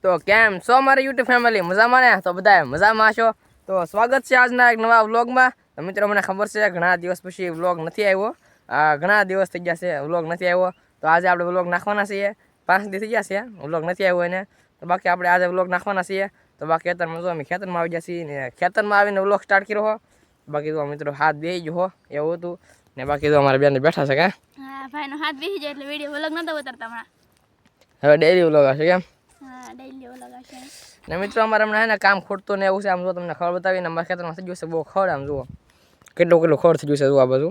તો કેમ છો મારી યુટ્યુબ ફેમિલી? મજામાં ને? તો બધા મજામાં છો તો સ્વાગત છે આજના એક નવા વ્લોગમાં. તો મિત્રો મને ખબર છે ઘણા દિવસ પછી વ્લોગ નથી આવ્યો, ઘણા દિવસ થઈ ગયા છે વ્લોગ નથી આવ્યો. તો આજે આપણે વ્લોગ નાખવાના છીએ, 5 દિવસ થઈ ગયા છે વ્લોગ નથી આવ્યો એને. તો બાકી આપણે આજે વ્લોગ નાખવાના છીએ. તો બાકી ખેતરમાં જો અમે ખેતરમાં આવી ગયા છીએ ને ખેતરમાં આવીને વ્લોગ સ્ટાર્ટ કર્યો હો. બાકી તો મિત્રો હાથ બેસી ગયો હો એવું હતું ને. બાકી તો અમારા બેન બેઠા છે. હા ભાઈનો હાથ બેસી જાય એટલે વિડિયો વ્લોગ નતો ઉતારતા હમણાં. હવે ડેઈલી વ્લોગ હશે કેમ? હા ડેઈલી વ્લોગ હશે ને મિત્રો અમારે હમણાં હે ને કામ ખૂટતું ને એવું છે. આમ જો તમને ખબર બતાવીને અમારા ખેતરમાં થઈ ગયું છે બહુ ખડ. આમ જુઓ કેટલું ખડ થઈ ગયું છે. જુઓ આ બાજુ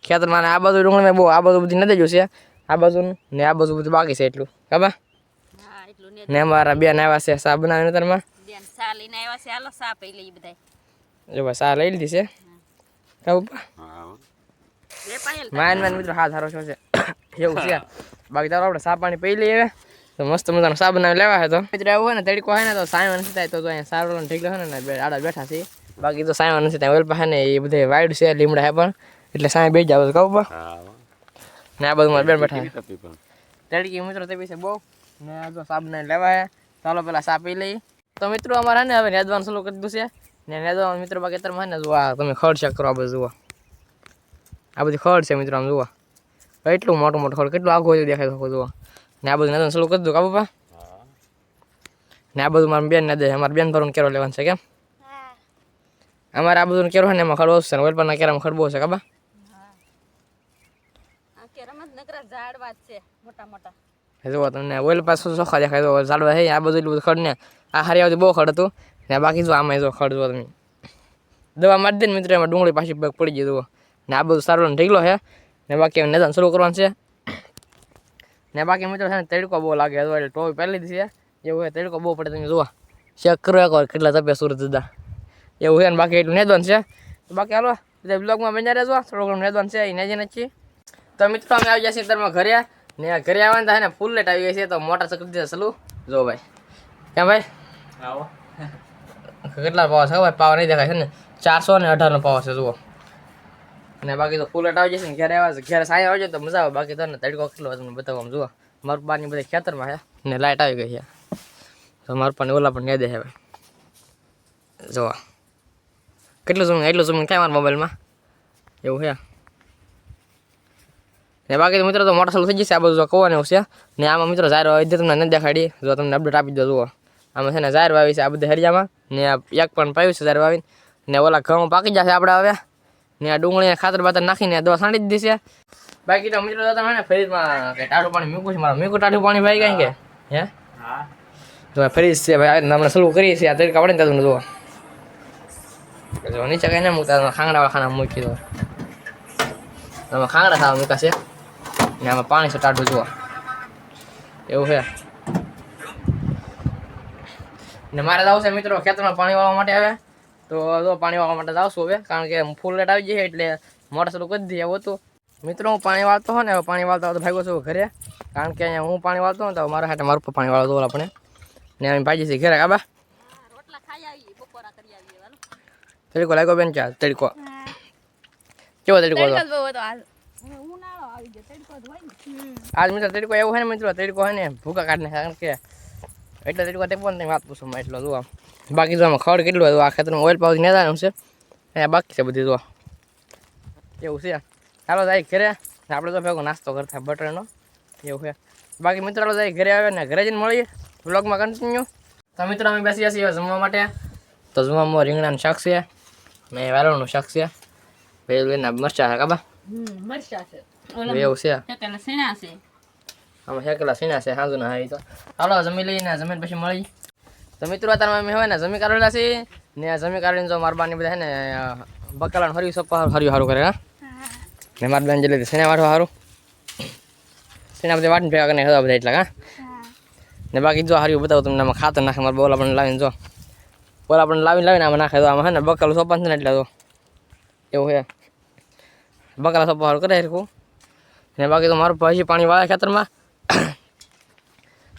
ખેતરમાં આ બાજુ ડુંગળીમાં બહુ આ બાજુ બધી નથી ગયું છે. આ બાજુ ને આ બાજુ બધું બાકી છે એટલું ખબર. હા એટલું ને અમારા બેન આવ્યા છે સા બનાવીને તરમાં. બેન સા લઈને આવ્યા છે. હાલો સા પી લઈ બધાય. જો બસ સા લઈ લીધી છે. ખબર લે પાયલ માન મિત્રો હાથ હારો છે એવું છે. બાકી તારો આપણે સા પાણી પી લઈએ તો મસ્ત મજાનો સા બનાવી લેવા છે. તો મિત્રો એવું હોય ને તડકો હોય ને તો સાયવા નથી થાય. તો અહીંયા સારો ઠીક હોય ને આડા બેઠા છે. બાકી તો સાયવા નથી થાય. ઓલ પાસે ને એ બધે વાઈડ છે લીમડા હે પણ એટલે સાય બેસી જાવ કહું ને. આ બધું મારા બેન બેઠા તડકી મિત્રો તે છે બહુ ને. આ જો સા બનાવી લેવા હે. ચાલો પેલા સા પી લઈએ. તો મિત્રો અમારે ને હવે નેદવાનું ચાલુ કરી દીધું છે ને. નેદવાનું મિત્રો બાકી અત્યારમાં ને જો આ તમે ખડ ચેક કરો. આ બધું જુઓ આ બધી ખડ છે મિત્રો. આમ જુઓ એટલું મોટું ખડ કેટલું આખું હોય દેખાય તો જુઓ ને. આ બધું નેદવાનું ચાલુ કરી દઉં કાબુપા ને. આ બધું મારા બેન ને દે. અમારા બેન ભરું કેરો લેવાનું છે કેમ. અમારે આ બધું કેરો ને એમાં ખડ ઓછું છે ને. ઓલપરના કેરામાં ખડ બહુ છે કાબા. આ કેરામાં નકરા ઝાડવા છે મોટા મોટા. જુઓ તમને ઓઇલ પાછું ચોખ્ખા દેખાય તો ઝાડવા છે. આ બધું એટલું બધું ખડ ને. આ હરિયાવતી બહુ ખડ હતું ને. બાકી જો આમાં જો ખડ જો તમે દવા મારી દે ને મિત્રો એમાં ડુંગળી પાછી પડી ગઈ જુઓ ને. આ બધું સારું ઢીકલો છે ને. બાકી નિદાન શરૂ કરવાનું છે ને. બાકી મિત્રો છે ને તડકો બહુ લાગે એટલે ટોપી પહેરી લીધી છે. એવું હોય તડકો બહુ પડે તમે જુઓ ચેક કરો એકવાર કેટલા તપે સુરત જુદા એવું છે ને. બાકી એટલું નેદવાનું છે. તો બાકી હાલો બધા બ્લોગમાં બન્યા રહેજો. થોડું ઘણું નેદવાનું છે એ નેજી નથી. તો મિત્રો અમે આવી જઈએ તારમાં ઘરે ને. ઘરે આવવાના થાય ને ફૂલ લેટ આવી ગઈ છે તો મોટર ચકડી દે ચાલુ જો ભાઈ. કેમ ભાઈ આવો કેટલા પાવર છે ભાઈ? પાવર નહીં દેખાય છે ને 418 નો પાવર છે જુઓ ને. બાકી તો ફૂલ લેટ આવી જશે ને. ઘરે આવ્યા છે ઘરે સાંજે આવજો તો મજા આવે. બાકી તો ને તડકો કેટલો તમને બતાવવા જુઓ. મારું પાણી બધા ખેતરમાં છે ને લાઇટ આવી ગઈ છે તો મારું પાણી ઓલા પણ દે છે ભાઈ. જોવા કેટલું જમીન એટલું જમીન ક્યાં મારા મોબાઈલમાં એવું છે ને. બાકી તો મિત્રો તો મોટર ચાલુ થઈ જશે. આ બધું કહેવાનું એવું છે ને. આમાં મિત્રો જાહેર હોય તમને નથી દેખાડી. જો તમને અપડેટ આપી દો જુઓ આમાં છે ને જાહેર વાવી છે આ બધી હરિયામાં ને. એક પણ પાયું છે જાહેર વાવીને ને. ઓલા ઘઉં પાકી જશે આપણે હવે ને. આ ડુંગળીને ખાતર બાતર નાખીને દવા છાંટી દીધી છે. બાકી તો મિત્રો તમે ને ફ્રીજમાં કે ટાઢું પાણી મૂકું છે. મારા મૂકું ટાઢું પાણી ભાઈ કઈ કે હે તો ફ્રીજ છે ભાઈ. હમણાં સલું કરી છે આ તડકા પડે ને તમને જુઓ જો નીચે કઈ ના મૂકતા ખાંગડા ખાના મૂકી દો. આમાં ખાંગડા ખાવા મૂકાશે ને. આમાં પાણી છે ટાઢું જુઓ એવું છે ને. મારે જવું છે મિત્રો ખેતરમાં પાણી વાળવા માટે આવે તો જો પાણી વાળવા માટે જાવશું હવે કારણ કે ફૂલ લેટ આવી જાય એટલે મોટર ચાલુ કરી દઈએ એવું હતું. મિત્રો હું પાણી વાળતો હોય ને પાણી વાળતા તો ભાગ્યો છું ઘરે કારણ કે અહીંયા હું પાણી વાળતો હોય તો મારા હાથે મારું પાણી વાળતો હોય આપણે ને. અમે ભાજી છે ઘરે કાબા રોટલા ખાઈ આવી બપોરા કરી આવી હાલો. તડકો લાગ્યો બેન ચા તડકો કેવો તડકો હતો બહુ હતો આજ ઉનાળો આવી ગયો. તડકો જ હોય ને આજ મિત્રો તડકો એવું હોય ને મિત્રો તડકો હોય ને ભૂકા કાઢને કારણ કે એટલે તડકો તે પણ વાત પૂછો એટલો જુઓ. બાકી જો આમાં ખડ કેટલું હતું આ ખેતરમાં ઓઇલ પાવથી નેદાનું છે અહીંયા બાકી છે બધી જુઓ એવું છે. ચાલો જાય ઘરે આપણે તો ભેગો નાસ્તો કરતા બટરનો એવું છે. બાકી મિત્રો જાય ઘરે આવે ને ઘરે જઈને મળીએ વ્લોગમાં કન્ટિન્યુ. તો મિત્રો અમે બેસી જઈએ જમવા માટે. તો જમવામાં રીંગણાનું શાક છે ને વાલોળનું શાક છે પેલું એના મરચાં છે કાબા મરચા છે એવું છે. શેકેલા સીણા છે આમાં શેકેલા સીણા છે સાંજુના હા. તો ચાલો જમી લઈને જમીન પછી મળી. તો મિત્રો અત્યારે અમે હોય ને જમી કાઢેલા છે ને. જમી કાઢીને જો મારા બાની બધા છે ને બકાલાનું હર્યું સપ્પા હર્યું સારું કરે હા ને. મારા બેન જલ્દી સીણા વાટવા સારું સીણા બધા વાટીને ભેગા કરીને બધા એટલા હા ને. બાકી જો હાર્યું બતાવું તમને આમાં ખાતર નાખે મારા બોલા પણ લાવીને જો બોલા પણ લાવીને આમાં નાખે તો આમાં છે ને બકાલું સોપા છે ને એટલે તો એવું છે બકાલા સોપા સારું કરે હરખું ને. બાકી તો મારું હજી પાણી વાળે ખેતરમાં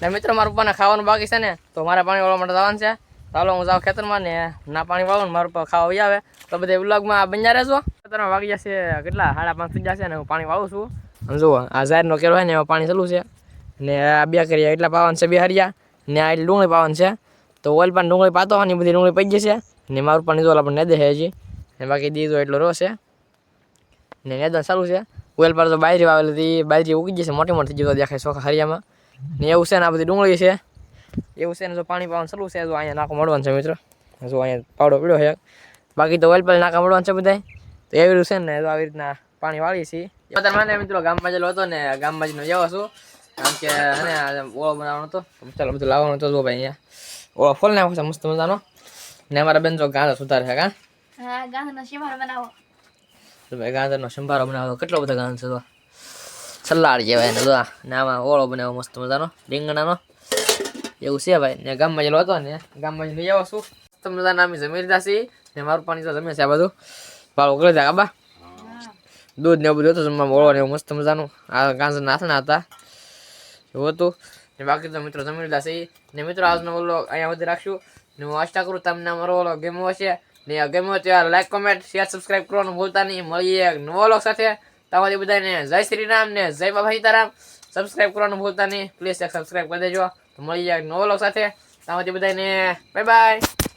ને. મિત્રો મારા પપ્પાને ખાવાનું બાકી છે ને તો મારે પાણી વાળવા માટે જવાનું છે. ચાલો હું જાઉં ખેતરમાં ને ના પાણી વાળું ને મારું પપ્પા ખાવા આવી આવે તો બધે વ્લોગમાં બન્યા રહેજો. ખેતરમાં વાગી જશે કેટલા 5:30 થઈ જશે ને હું પાણી વાળું છું. જુઓ આ જાહેરનો કેરો હોય ને એમાં પાણી ચાલુ છે ને. આ બે કર્યા એટલા પાવાનું છે બે હરિયા ને આ એટલી ડુંગળી પાવાની છે તો ઓઇલ પણ ડુંગળી પાતો હોય ને બધી ડુંગળી પડી જશે ને મારું પણ નીચોલા પણ ને દે હજી ને બાકી દીધો એટલો રોશે ને નેદન સારું છે ઓઇલ પર તો બાજરી વાવેલી હતી બાજરી ઉગી જશે મોટી મોટી થઈ જતો દેખાય ચોખા હરિયામાં ને એવું છે ને આ બધી ડુંગળી છે એવું છે ને જો પાણી પાવાનું ચાલુ છે જો અહીંયા નાકો મળવાનું છે મિત્રો જો અહીંયા પાવડો પીડ્યો છે બાકી તો ઓઇલ પર નાકા મળવાનું છે બધાય તો એવી રીતે છે ને જો આવી રીતના પાણી વાળીએ છીએ અત્યારે મને મિત્રો ગામમાં જેલો હતો ને ગામમાં જઈને જવો છું કારણ કે અને ઓળો બનાવવાનો હતો ચાલો બધું લાવવાનું હતો જો ભાઈ અહીંયા ઓળો ફોલ નાખો છે મસ્ત મજાનો ને અમારા બેન જો ગાંધો સુધારે છે કા હા ગાંધીનો શિમાર બનાવો તો ભાઈ ગાંધરનો સંભારો બનાવો કેટલો બધો ગાંધ છે તો સલાડ કહેવાય ને જો ને આમાં ઓળો બનાવો મસ્ત મજાનો રીંગણાનો એવું છે ભાઈ ને ગામમાં જેલો હતો ને ગામમાં જઈને જવો છું મસ્ત મજાના અમે જમી લીધા છીએ ને મારું પાણી તો જમે છે આ બધું ભાડું કરી દે આબા દૂધ ને એવું બધું હતું જમવામાં ઓળો ને એવું મસ્ત મજાનું આ ગાંજર નાથના હતા એવું હતું ને બાકી તો મિત્રો જમી લીધા છે ને મિત્રો આજનો ઓલો અહીંયા સુધી રાખશું ને હું આશા કરું તમને અમારો ઓલો ગેમો હશે ને ગેમો ત્યારે લાઈક કોમેન્ટ શેર સબસ્ક્રાઈબ કરવાનું ભૂલતા નહીં મળીએ એક નવો લોક સાથે તમારી બધાને જય શ્રી રામ ને જય બાબા સીતારામ સબસ્ક્રાઈબ કરવાનું ભૂલતા નહીં પ્લીઝ એક સબસ્ક્રાઈબ કરી દેજો તો મળીએ એક નવો લોક સાથે તમારી બધાને બાય બાય